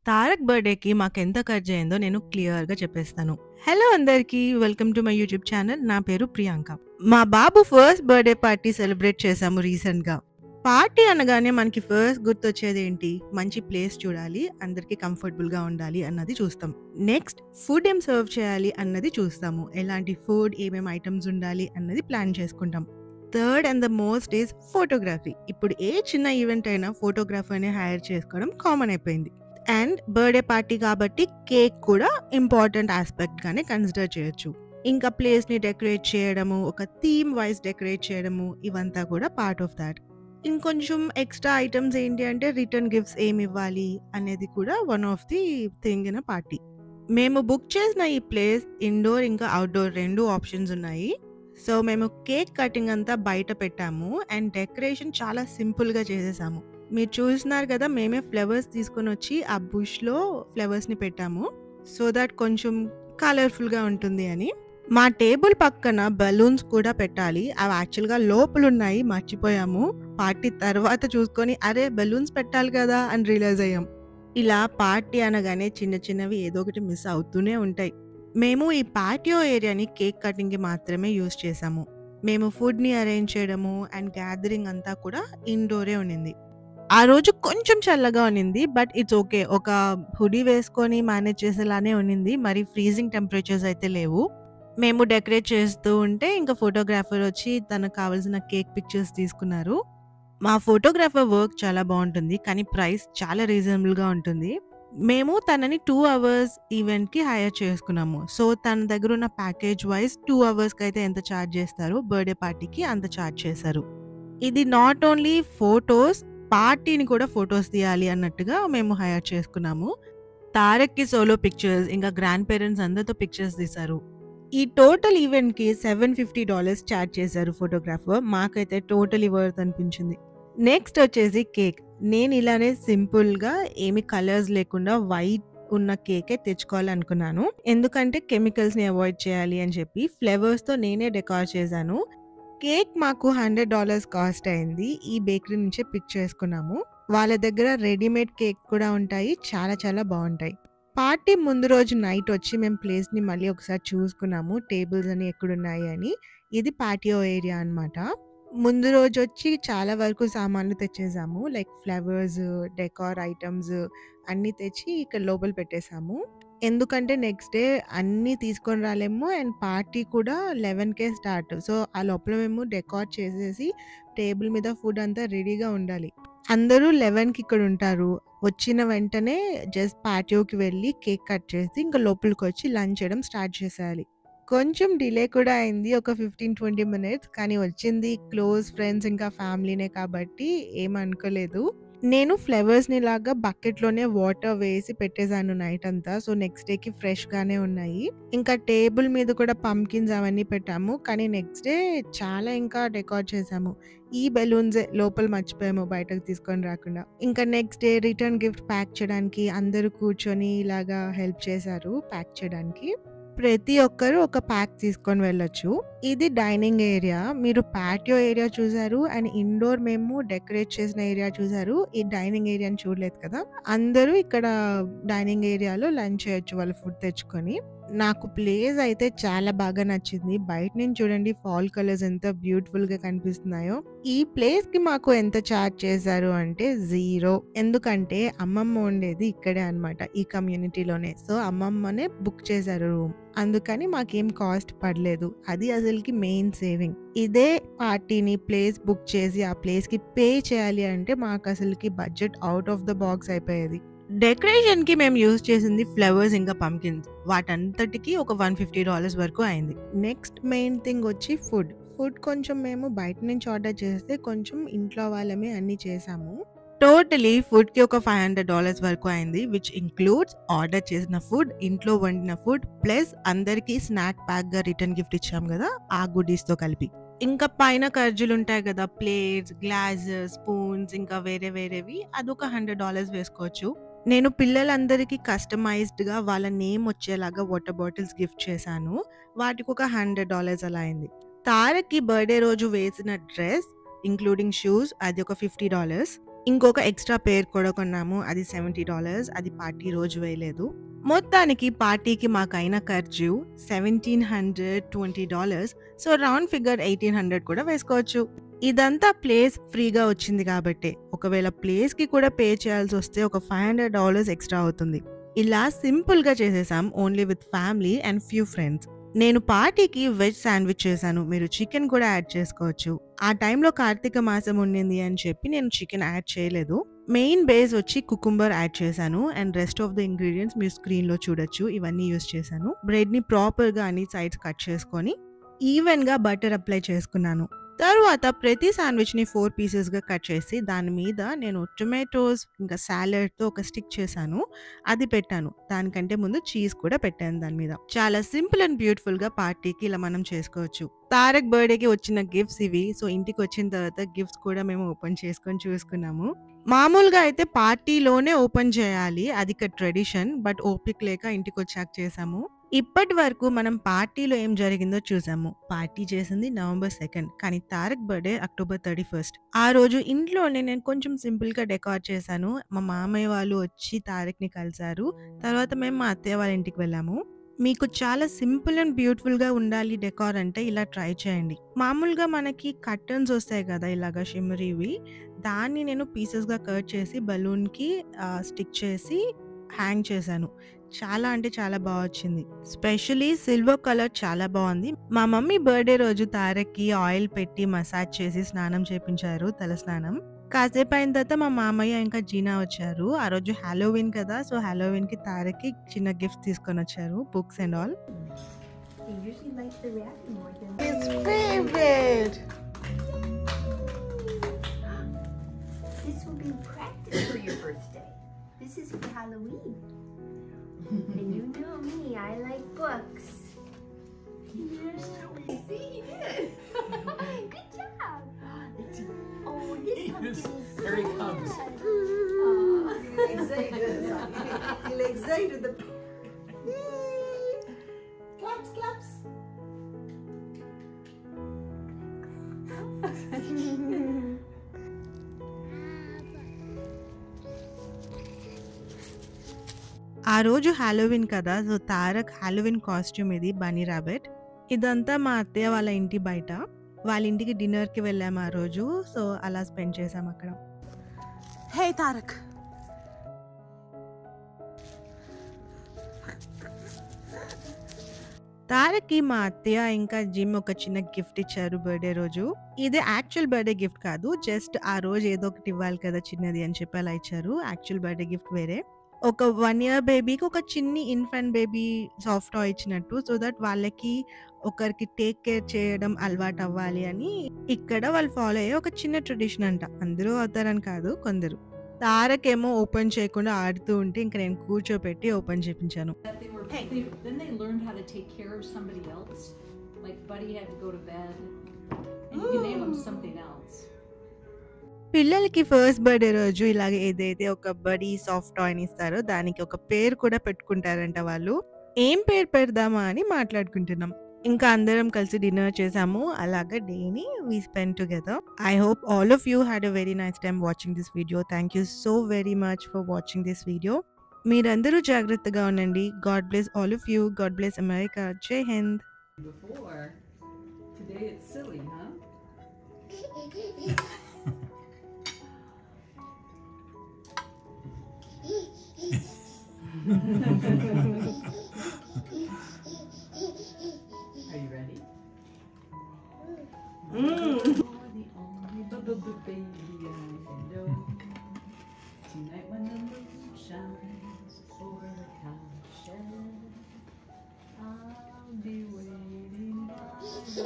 తారక్ బర్త్‌డేకి మాకెంత ఖర్చయిందో నేను క్లియర్‌గా చెప్పేస్తాను. హలో అందరికీ. Welcome to my YouTube channel. నా పేరు ప్రియాంక. మా బాబు ఫస్ట్ బర్త్‌డే పార్టీ సెలబ్రేట్ చేశాము రీసెంట్‌గా. పార్టీ అనగానే మనకి ఫస్ట్ గుర్తొచ్చేదేంటి? మంచి ప్లేస్ చూడాలి, అందరికి కంఫర్టబుల్‌గా ఉండాలి అన్నది చూస్తాం. నెక్స్ట్ ఫుడ్ ఏం సర్వ్ చేయాలి అన్నది చూస్తాము. ఎలాంటి ఫుడ్, ఏమేం ఐటెమ్స్ ఉండాలి అన్నది ప్లాన్ చేసుకుంటాం. Third and the most is photography. ఇప్పుడు ఏ చిన్న ఈవెంట్ అయినా ఫోటోగ్రాఫర్‌ని హైర్ చేసుకోవడం కామన్ అయిపోయింది. అండ్ బర్త్‌డే పార్టీ కాబట్టి కేక్ కూడా ఇంపార్టెంట్ ఆస్పెక్ట్ గానే కన్సిడర్ చేయొచ్చు. ఇంకా ప్లేస్‌ని డెకరేట్ చేయడము, ఒక థీమ్ వైస్ డెకరేట్ చేయడము ఇవంతా కూడా పార్ట్ ఆఫ్ థాట్. ఇంకొంచెం ఎక్స్‌ట్రా ఐటెమ్స్ ఏంటి అంటే రిటర్న్ గిఫ్ట్స్ ఏమివ్వాలి అనేది కూడా one of the thing in a party. మేము బుక్ చేసిన ఈ ప్లేస్ ఇండోర్ ఇంకా అవుట్‌డోర్ 2 ఆప్షన్స్ ఉన్నాయి. సో, మేము కేక్ కటింగ్ అంతా బయట పెట్టాము. అండ్ డెకరేషన్ చాలా సింపుల్‌గా చేసేసాము. మీరు చూస్తున్నారు కదా! మేమే ఫ్లవర్స్ తీసుకొనొచ్చి ఆ బుష్‌లో ఫ్లవర్స్‌ని పెట్టాము. సో దట్ కొంచెం కలర్‌ఫుల్‌గా ఉంటుంది అని. మా టేబుల్ పక్కన బలూన్స్ కూడా పెట్టాలి. అవి యాక్చువల్‌గా లోపలున్నాయి మర్చిపోయాము. పార్టీ తర్వాత చూసుకొని అరే! బలూన్స్ పెట్టాలి కదా! అని రియలైజ్ అయ్యాం. ఇలా పార్టీ అనగానే చిన్న చిన్నవి ఏదో ఒకటి మిస్ అవుతూనే ఉంటాయి. మేము ఈ పాటియో ఏరియాని కేక్ కటింగ్‌కి మాత్రమే యూజ్ చేశాము. మేము ఫుడ్‌ని అరేంజ్ చేయడము అండ్ గ్యాదరింగ్ అంతా కూడా ఇండోరే ఉండింది. ఆ రోజు కొంచెం చల్లగా ఉన్నింది. But it's okay. ఒక హుడీ వేసుకొని మేనేజ్ చేసేలానే ఉన్నింది. మరి ఫ్రీజింగ్ టెంపరేచర్స్ అయితే లేవు. మేము డెకరేట్ చేస్తూ ఉంటే ఇంకా ఫోటోగ్రాఫర్ వచ్చి తనకు కావాల్సిన కేక్ పిక్చర్స్ తీసుకున్నారు. మా ఫోటోగ్రాఫర్ వర్క్ చాలా బావుంటుంది. కానీ ప్రైస్ చాలా రీజనబుల్‌గా ఉంటుంది. మేము తనని 2 అవర్స్ ఈవెంట్‌కి హైర్ చేసుకున్నాము. సో, తన దగ్గరున్న ప్యాకేజ్ వైస్ 2 అవర్స్‌కైతే ఎంత చార్జ్ చేస్తారో బర్త్‌డే పార్టీకి అంత చార్జ్ చేశారు. ఇది నాట్ ఓన్లీ ఫోటోస్, పార్టీని కూడా ఫోటోస్ తీయాలి అన్నట్టుగా మేము హైర్ చేసుకున్నాము. తారక్‌కి సోలో పిక్చర్స్, ఇంకా గ్రాండ్ పేరెంట్స్ అందరితో పిక్చర్స్ తీశారు. ఈ టోటల్ ఈవెంట్‌కి $750 చార్జ్ చేశారు ఫోటోగ్రాఫర్. మాకైతే టోటలీ వర్త్ అనిపించింది. నెక్స్ట్ వచ్చేసి కేక్. నేను ఇలానే సింపుల్‌గా ఏమి కలర్స్ లేకుండా వైట్ ఉన్న కేకే తెచ్చుకోవాలనుకున్నాను. ఎందుకంటే కెమికల్స్‌ని అవాయిడ్ చేయాలి అని చెప్పి ఫ్లేవర్స్‌తో నేనే డెకార్ చేశాను. కేక్ మాకు $100 కాస్ట్ అయింది. ఈ బేకరీ నుంచే పిక్ చేసుకున్నాము. వాళ్ళ దగ్గర రెడీమేడ్ కేక్ కూడా ఉంటాయి. చాలా చాలా బావుంటాయి. పార్టీ ముందు రోజు నైట్ వచ్చి మేము ప్లేస్‌ని మళ్ళీ ఒకసారి చూసుకున్నాము. టేబుల్స్ అన్ని ఎక్కడున్నాయి అని. ఇది పాటియో ఏరియా అన్నమాట. ముందు రోజొచ్చి చాలా వరకు సామాన్లు తెచ్చేసాము. లైక్ ఫ్లవర్స్, డెకార్ ఐటెమ్స్ అన్నీ తెచ్చి ఇక్కడ లోపల పెట్టేసాము. ఎందుకంటే నెక్స్ట్ డే అన్నీ తీసుకొని రాలేము. అండ్ పార్టీ కూడా 11కే స్టార్ట్. సో, ఆ లోపల మేము డెకార్ చేసేసి టేబుల్ మీద ఫుడ్ అంతా రెడీగా ఉండాలి. అందరూ 11కి ఇక్కడుంటారు. వచ్చిన వెంటనే జస్ట్ పాటియోకి వెళ్ళి కేక్ కట్ చేసి ఇంక లోపలికొచ్చి లంచ్ చేయడం స్టార్ట్ చేసేయాలి. కొంచెం డిలే కూడా అయింది. ఒక 15-20 మినిట్స్. కానీ వచ్చింది క్లోజ్ ఫ్రెండ్స్ ఇంకా ఫ్యామిలీనే కాబట్టి ఏమనుకోలేదు. నేను ఫ్లవర్స్‌ని ఇలాగా బకెట్‌లోనే వాటర్ వేసి పెట్టేసాను నైటంతా. సో, నెక్స్ట్ డేకి ఫ్రెష్‌గానే ఉన్నాయి. ఇంకా టేబుల్ మీద కూడా పంకిన్స్ అవన్నీ పెట్టాము. కానీ నెక్స్ట్ డే చాలా ఇంకా డెకార్ చేసాము. ఈ బెలూన్సే లోపల మర్చిపోయాము బయటకు తీసుకొని రాకుండా. ఇంకా next day return gift pack చేయడానికి అందరూ కూర్చొని ఇలాగా హెల్ప్ చేశారు ప్యాక్ చేయడానికి. ప్రతి ఒక్కరు ఒక ప్యాక్ తీసుకొని వెళ్ళొచ్చు. ఇది డైనింగ్ ఏరియా. మీరు పాటియో ఏరియా చూసారు. అండ్ ఇండోర్ మేము డెకరేట్ చేసిన ఏరియా చూసారు. ఈ డైనింగ్ ఏరియాని చూడలేదు కదా! అందరూ ఇక్కడ డైనింగ్ ఏరియాలో లంచ్ చేయొచ్చు వాళ్ళు ఫుడ్ తెచ్చుకొని. నాకు ప్లేస్ అయితే చాలా బాగా నచ్చింది. బయట నుంచి చూడండి ఫాల్ కలర్స్ ఎంత బ్యూటిఫుల్‌గా కనిపిస్తున్నాయో. ఈ ప్లేస్‌కి మాకు ఎంత చార్జ్ చేశారు అంటే 0. ఎందుకంటే అమ్మమ్మ ఉండేది ఇక్కడే అన్నమాట. ఈ కమ్యూనిటీలోనే. సో, అమ్మమ్మనే బుక్ చేశారు రూమ్. అందుకని మాకేం కాస్ట్ పడలేదు. అది అసలకి మెయిన్ సేవింగ్. ఇదే పార్టీని ప్లేస్ బుక్ చేసి ఆ ప్లేస్‌కి పే చేయాలి అంటే మాకసలకి budget out of the box అయిపోయేది. డెకరేషన్‌కి మేము యూజ్ చేసింది ఫ్లవర్స్ ఇంకా పంకిన్స్. వాటంతటికి ఒక $150 వరకు అయింది. నెక్స్ట్ మెయిన్ థింగ్ వచ్చి ఫుడ్. ఫుడ్ కొంచెం మేము బయట నుంచి ఆర్డర్ చేస్తే కొంచెం ఇంట్లో వాళ్ళమే అన్నీ చేసాము. టోటలీ ఫుడ్‌కి ఒక $500 వరకు అయింది. విచ్ ఇంక్లూడ్స్ ఆర్డర్ చేసిన ఫుడ్, ఇంట్లో వండిన ఫుడ్ ప్లస్ అందరికీ స్నాక్ ప్యాక్‌గా రిటర్న్ గిఫ్ట్ ఇచ్చాం గదా! ఆ గుడీస్‌తో కలిపి. ఇంకా పైన ఖర్చులుంటాయి గదా! ప్లేట్స్, గ్లాసెస్, స్పూన్స్ ఇంకా వేరే వేరేవి అదొక $100 వేసుకోవచ్చు. నేను పిల్లలందరికీ కస్టమైజ్డ్‌గా వాళ్ళ నేమ్ వచ్చేలాగా వాటర్ బాటిల్స్ గిఫ్ట్ చేశాను. వాటికొక $100 అలా అయింది. తారక్‌కి బర్త్‌డే రోజు వేసిన డ్రెస్ ఇంక్లూడింగ్ షూస్ అది ఒక $50. ఇంకొక ఎక్స్ట్రా పేర్ కూడా కొన్నాము. అది $70. అది పార్టీ రోజు వేయలేదు. మొత్తానికి పార్టీకి మాకైన ఖర్చు $1,720. సో రౌండ్ ఫిగర్ 1,800 కూడా వేసుకోవచ్చు. ఇదంతా ప్లేస్ ఫ్రీగా వచ్చింది కాబట్టే. ఒకవేళ ప్లేస్‌కి కూడా పే చేయాల్సొస్తే ఒక $500 ఎక్స్ట్రా అవుతుంది. ఇలా సింపుల్‌గా చేసేసాం. Only with family and few friends. నేను పార్టీకి వెజ్ శాండ్‌విచ్ చేశాను. మీరు చికెన్ కూడా యాడ్ చేసుకోవచ్చు. ఆ టైంలో కార్తీక మాసం ఉండింది అని చెప్పి నేను చికెన్ యాడ్ చేయలేదు. మెయిన్ బేస్ వచ్చి కుకుంబర్ యాడ్ చేశాను. And rest of the ingredients మీరు స్క్రీన్‌లో చూడొచ్చు. ఇవన్నీ యూజ్ చేశాను. బ్రెడ్‌ని ప్రాపర్‌గా అన్ని సైడ్స్ కట్ చేసుకొని ఈవెన్‌గా బటర్ అప్లై చేసుకున్నాను. తరువాత ప్రతి శాండ్‌విచ్‌ని 4 పీసెస్‌గా కట్ చేసి దాని మీద నేను టొమాటోస్ ఇంకా సాలడ్‌తో ఒక స్టిక్ చేశాను. అది పెట్టాను. దానికంటే ముందు చీజ్ కూడా పెట్టాను దాని మీద. చాలా సింపుల్ అండ్ బ్యూటిఫుల్‌గా పార్టీకి ఇలా మనం చేసుకోవచ్చు. తారక్ బర్త్‌డేకి వచ్చిన గిఫ్ట్స్ ఇవి. సో ఇంటికొచ్చిన తర్వాత గిఫ్ట్స్ కూడా మేము ఓపెన్ చేసుకొని చూసుకున్నాము. మామూలుగా అయితే పార్టీలోనే ఓపెన్ చేయాలి. అది ఇక్కడ ట్రెడిషన్. బట్ ఓపిక లేక ఇంటికొచ్చాక చేశాము. ఇప్పటి వరకు మనం పార్టీలో ఏం జరిగిందో చూసాము. పార్టీ చేసింది నవంబర్ 2 కానీ తారక్ బర్త్‌డే అక్టోబర్ 31. ఆ రోజు ఇంట్లోనే నేను కొంచెం సింపుల్‌గా డెకార్ చేశాను. మా మామయ్య వాళ్ళు వచ్చి తారక్‌ని కలిసారు. తర్వాత మేము మా అత్తయ్య వాళ్ళ ఇంటికి వెళ్ళాము. మీకు చాలా సింపుల్ అండ్ బ్యూటిఫుల్‌గా ఉండాలి డెకార్ అంటే ఇలా ట్రై చేయండి. మామూలుగా మనకి కర్టన్స్ వస్తాయి కదా! ఇలాగా షిమ్మరీవి. దాన్ని నేను పీసెస్‌గా కట్ చేసి బలూన్‌కి స్టిక్ చేసి హ్యాంగ్ చేశాను. చాలా అంటే చాలా బా వచ్చింది. స్పెషల్లీ సిల్వర్ కలర్ చాలా బావుంది. మా మమ్మీ బర్త్‌డే రోజు తారక్‌కి ఆయిల్ పెట్టి మసాజ్ చేసి స్నానం చేపించారు. తలస్నానం. కాసేపు అయిన తర్వాత మా మామయ్య ఇంకా జీనా వచ్చారు. ఆ రోజు హాలోవీన్ కదా! సో హాలోవీన్‌కి తారక్‌కి చిన్న గిఫ్ట్స్ తీసుకొనొచ్చారు. Books and all. He usually likes the react more than His favorite. This will be practice for your birthday. This is for Halloween. And you know me, I like books. Yes, we see you did. Good job. Let's see. Oh, this pumpkin is so Here he comes. sad. He'll excite the claps, claps. ఆ రోజు Halloween కదా! So Tarak Halloween costume ఇది Bunny rabbit. ఇదంతా మా అత్తయ్య వాళ్ళ ఇంటి బయట. వాళ్ళ ఇంటికి డిన్నర్‌కి వెళ్ళాము ఆ రోజు. సో అలా స్పెండ్ చేసాం అక్కడ. Hey, Tarak. తారక్‌కి మా అత్తయ్య ఇంకా జిమ్ ఒక చిన్న గిఫ్ట్ ఇచ్చారు బర్త్‌డే రోజు. ఇది యాక్చువల్ బర్త్‌డే గిఫ్ట్ కాదు. జస్ట్ ఆ రోజు ఏదో ఒకటి ఇవ్వాలి కదా చిన్నది అని చెప్పి అలా ఇచ్చారు. యాక్చువల్ బర్త్‌డే గిఫ్ట్ వేరే. ఒక 1 ఇయర్ బేబీకి ఒక చిన్ని ఇన్ఫాంట్ బేబీ సాఫ్ట్ టాయ్ ఇచ్చినట్టు. సో దట్ వాళ్ళకి ఒకరికి టేక్ కేర్ చేయడం అలవాటు అవ్వాలి అని ఇక్కడ వాళ్ళు ఫాలో అయ్యే ఒక చిన్న ట్రెడిషన్ అంట. అందరూ అవుతారని కాదు కొందరు. తారక్ ఏమో ఓపెన్ చేయకుండా ఆడుతూ ఉంటే ఇంక నేను కూర్చోపెట్టి open చేపించాను. That they were, then they learned how to take care of somebody else. Like Buddy had to go to bed, and you can name him something else. పిల్లలకి ఫస్ట్ బర్త్‌డే రోజు ఇలాగ ఏదైతే ఒక బడీ సాఫ్ట్ టాయ్‌ని ఇస్తారో దానికి ఒక పేరు కూడా పెట్టుకుంటారంట వాళ్ళు. ఏం పేరు పెడదామా అని మాట్లాడుకుంటున్నాం. ఇంకా అందరం కలిసి డిన్నర్ చేసాము. అలాగా డేని we spend together. I hope all of you had a very nice time watching this video. Thank you so very much for watching this video. మీరందరూ జాగ్రత్తగా ఉండండి. God bless all of you. God bless America. జై హింద్. Before, today it's silly, huh? Are you ready? You're the only baby I know. Tonight when the moon shines over the cowshed, I'll be waiting by the